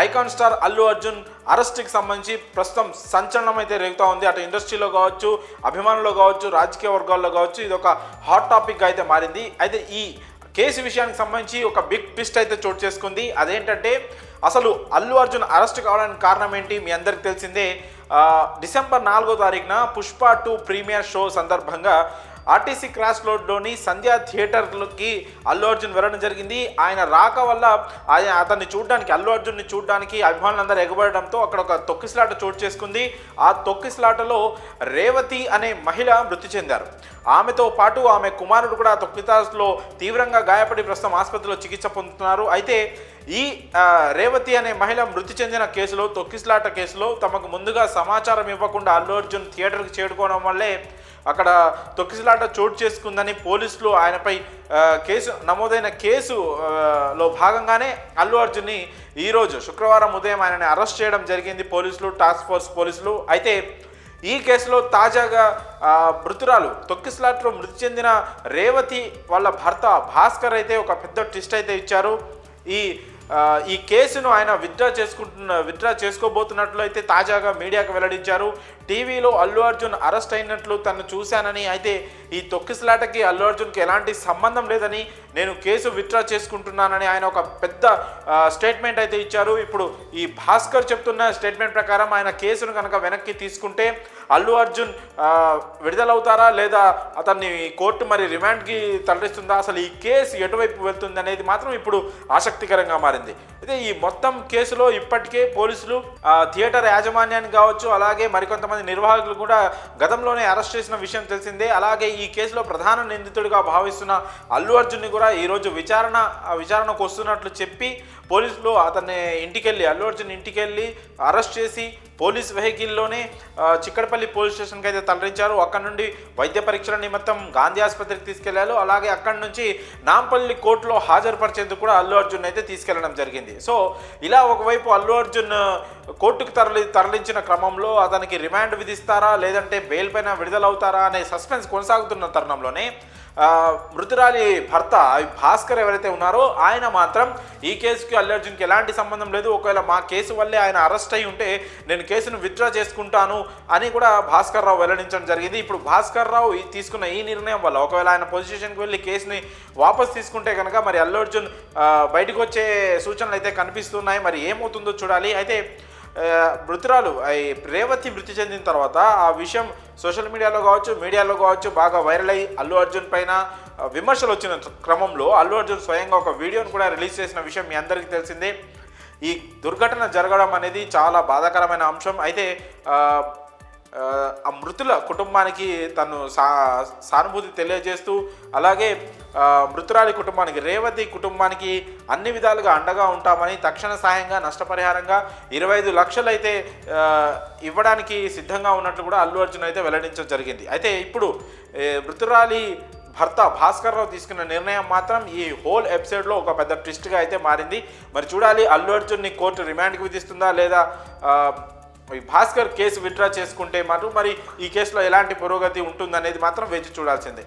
Icon star Allu Arjun అరెస్ట్కి సంబంధించి ప్రస్తుతం సంచలనం అయితే రేగుతూ ఉంది. అటు ఇండస్ట్రీలో కావచ్చు, అభిమానుల్లో కావచ్చు, రాజకీయ వర్గాల్లో కావచ్చు, ఇది ఒక హాట్ టాపిక్గా అయితే మారింది. అయితే ఈ కేసు విషయానికి సంబంధించి ఒక బిగ్ ట్విస్ట్ అయితే చోటు చేసుకుంది. అదేంటంటే అసలు అల్లు అర్జున్ అరెస్ట్ కావడానికి కారణం ఏంటి మీ అందరికి తెలిసిందే. డిసెంబర్ 4వ తారీఖున పుష్ప 2 ప్రీమియర్ షో సందర్భంగా ఆర్టీసీ క్రాస్ రోడ్లోని సంధ్యా థియేటర్కి అల్లు అర్జున్ వెళ్ళడం జరిగింది. ఆయన రాక వల్ల అతన్ని చూడడానికి, అల్లు అర్జున్ని చూడడానికి అభిమానులందరూ ఎగబడడంతో అక్కడ ఒక తొక్కిసలాట చోటు చేసుకుంది. ఆ తొక్కిసలాటలో రేవతి అనే మహిళ మృతి చెందారు. ఆమెతో పాటు ఆమె కుమారుడు కూడా తొక్కిసలాటలో తీవ్రంగా గాయపడి ప్రస్తుతం ఆసుపత్రిలో చికిత్స పొందుతున్నారు. అయితే ఈ రేవతి అనే మహిళ మృతి చెందిన కేసులో, తొక్కిసలాట కేసులో తమకు ముందుగా సమాచారం ఇవ్వకుండా అల్లు అర్జున్ థియేటర్కి చేరుకోవడం వల్లే అక్కడ తొక్కిసలాట చోటు చేసుకుందని పోలీసులు ఆయనపై నమోదైన కేసులో భాగంగానే అల్లు అర్జున్ని ఈరోజు శుక్రవారం ఉదయం ఆయనని అరెస్ట్ చేయడం జరిగింది పోలీసులు, టాస్క్ ఫోర్స్ పోలీసులు. అయితే ఈ కేసులో తాజాగా మృతురాలు తొక్కిసలాటలో మృతి చెందిన రేవతి వాళ్ళ భర్త భాస్కర్ అయితే ఒక పెద్ద ట్విస్ట్ అయితే ఇచ్చారు. ఈ కేసును ఆయన విత్డ్రా చేసుకోబోతున్నట్లు అయితే తాజాగా మీడియాకు వెల్లడించారు. టీవీలో అల్లు అర్జున్ అరెస్ట్ అయినట్లు తను చూశానని, అయితే ఈ తొక్కిసలాటకి అల్లు అర్జున్కి ఎలాంటి సంబంధం లేదని, నేను కేసు విత్డ్రా చేసుకుంటున్నానని ఆయన ఒక పెద్ద స్టేట్మెంట్ అయితే ఇచ్చారు. ఇప్పుడు ఈ భాస్కర్ చెప్తున్న స్టేట్మెంట్ ప్రకారం ఆయన కేసును కనుక వెనక్కి తీసుకుంటే అల్లు అర్జున్ విడుదలవుతారా లేదా అతన్ని కోర్టు మరి రిమాండ్కి తరలిస్తుందా, అసలు ఈ కేసు ఎటువైపు వెళ్తుంది అనేది మాత్రం ఇప్పుడు ఆసక్తికరంగా మారింది. అయితే ఈ మొత్తం కేసులో ఇప్పటికే పోలీసులు థియేటర్ యాజమాన్యాన్ని కావచ్చు, అలాగే మరికొంతమంది నిర్వాహకులు కూడా గతంలోనే అరెస్ట్ చేసిన విషయం తెలిసిందే. అలాగే ఈ కేసులో ప్రధాన నిందితుడిగా భావిస్తున్న అల్లు అర్జున్ని కూడా ఈరోజు విచారణకు వస్తున్నట్లు చెప్పి పోలీసులు అల్లు అర్జున్ ఇంటికెళ్ళి అరెస్ట్ చేసి పోలీస్ వెహికల్లోనే చిక్కడపల్లి పోలీస్ స్టేషన్కి అయితే తరలించారు. అక్కడ నుండి వైద్య పరీక్షల నిమిత్తం గాంధీ ఆసుపత్రికి తీసుకెళ్లారు. అలాగే అక్కడి నుంచి నాంపల్లి కోర్టులో హాజరుపరిచేందుకు కూడా అల్లు అర్జున్ అయితే తీసుకెళ్లడం జరిగింది. సో ఇలా ఒకవైపు అల్లు అర్జున్ కోర్టుకు తరలించిన క్రమంలో అతనికి రిమాండ్ విధిస్తారా లేదంటే బెయిల్ పైన విడుదలవుతారా అనే సస్పెన్స్ కొనసాగుతున్న తరుణంలోనే మృతురాలి భర్త భాస్కర్ ఎవరైతే ఉన్నారో ఆయన మాత్రం ఈ కేసుకి అల్లు అర్జున్కి ఎలాంటి సంబంధం లేదు, ఒకవేళ మా కేసు వల్లే ఆయన అరెస్ట్ అయి ఉంటే నేను కేసును విత్డ్రా చేసుకుంటాను అని కూడా భాస్కర్ రావు వెల్లడించడం జరిగింది. ఇప్పుడు భాస్కర్ రావు తీసుకున్న ఈ నిర్ణయం వల్ల ఒకవేళ ఆయన పొజిషన్కి వెళ్ళి కేసుని వాపస్ తీసుకుంటే కనుక మరి అల్లు అర్జున్ బయటకు వచ్చే సూచనలు అయితే కనిపిస్తున్నాయి. మరి ఏమవుతుందో చూడాలి. అయితే మృతురాలు రేవతి మృతి చెందిన తర్వాత ఆ విషయం సోషల్ మీడియాలో కావచ్చు బాగా వైరల్ అయ్యి అల్లు అర్జున్ పైన విమర్శలు వచ్చిన క్రమంలో అల్లు అర్జున్ స్వయంగా ఒక వీడియోను కూడా రిలీజ్ చేసిన విషయం మీ అందరికీ తెలిసిందే. ఈ దుర్ఘటన జరగడం అనేది చాలా బాధాకరమైన అంశం. అయితే ఆ మృతుల కుటుంబానికి తను సానుభూతి తెలియజేస్తూ, అలాగే మృతురాలి కుటుంబానికి, రేవతి కుటుంబానికి అన్ని విధాలుగా అండగా ఉంటామని, తక్షణ సాయంగా నష్టపరిహారంగా 25 లక్షలు అయితే ఇవ్వడానికి సిద్ధంగా ఉన్నట్లు కూడా అల్లు అర్జున్ అయితే వెల్లడించడం జరిగింది. అయితే ఇప్పుడు మృతురాలి భర్త భాస్కర్ రావు తీసుకున్న నిర్ణయం మాత్రం ఈ హోల్ ఎపిసోడ్లో ఒక పెద్ద ట్విస్ట్గా అయితే మారింది. మరి చూడాలి అల్లు అర్జున్ని కోర్టు రిమాండ్కి విధిస్తుందా లేదా భాస్కర్ కేసు విత్డ్రా చేసుకుంటే మరి ఈ కేసులో ఎలాంటి పురోగతి ఉంటుందనేది మాత్రం వేచి చూడాల్సిందే.